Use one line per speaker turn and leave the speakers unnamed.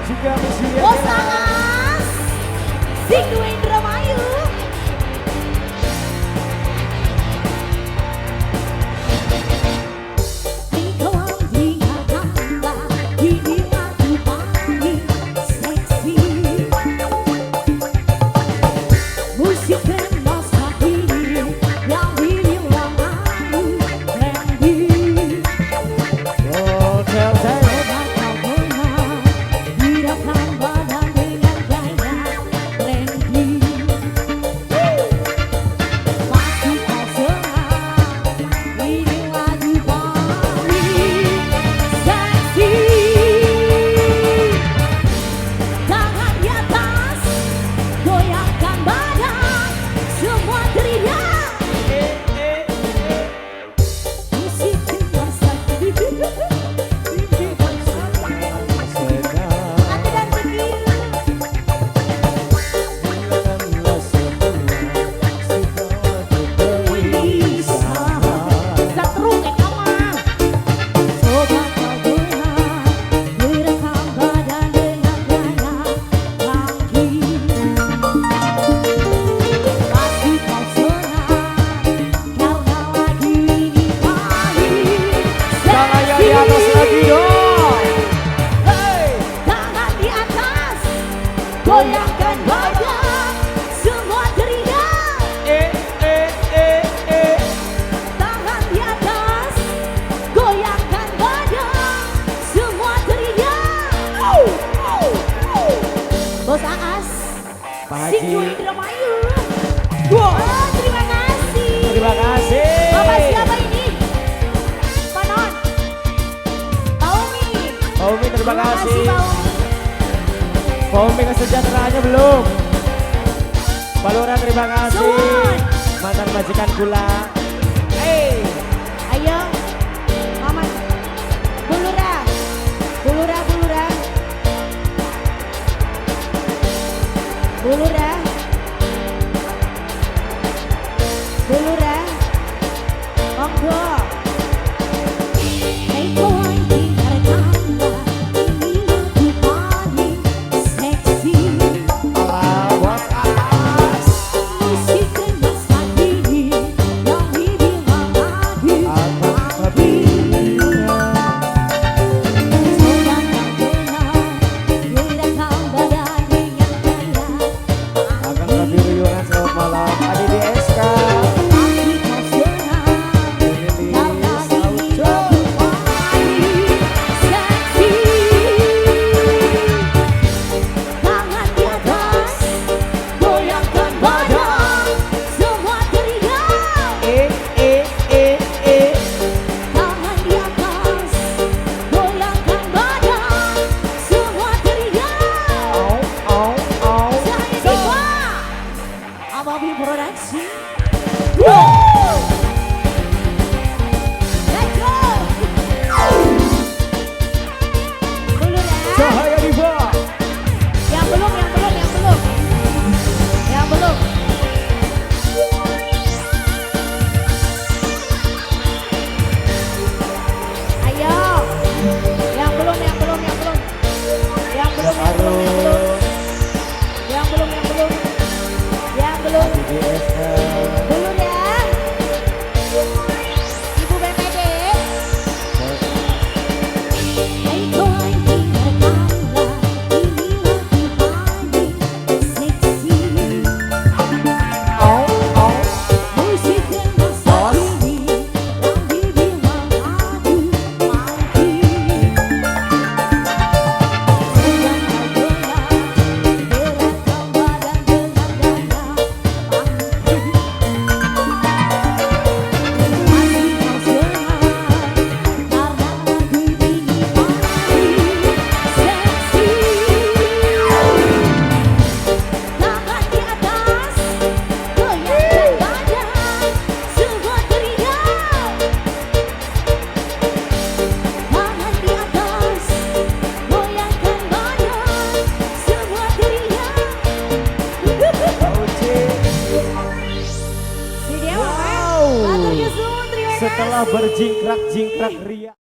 juga Miss Yulia.
Bos Aas, Sing Dua Indramayu. Goyangkan badan, semua teriak. Tangan di atas, goyangkan badan, semua teriak. Bos Aas,
Pak
Sing
Haji.
Dua Indramayu.
Wow.
Terima kasih.
Terima kasih.
Bapak siapa ini? Pak Non. Pak Umi.
Pak Umi terima kasih.
Pak Umi.
Pak Umi kesejahteraannya belum. Pak Lurah terima kasih.
Suwun.
Mantan majikan gula.
Ayo, Mama. Bulura. Bulura, bulura. Bulura. Bulura. Monggo. Hey, boy, tinggal tanda. Ini lagu paling seksi.
Alah, Bos Aas.
Musik masa kini yang dibilang lagi.
Tapi akan tapi riuran selamat malam. Adi di SK.
Production.
Cahaya Diva.
Yang belum. Ayo. Yang belum.
Adi di SK.
Dulu ya. Ibu BPD.
Setelah berjingkrak-jingkrak ria.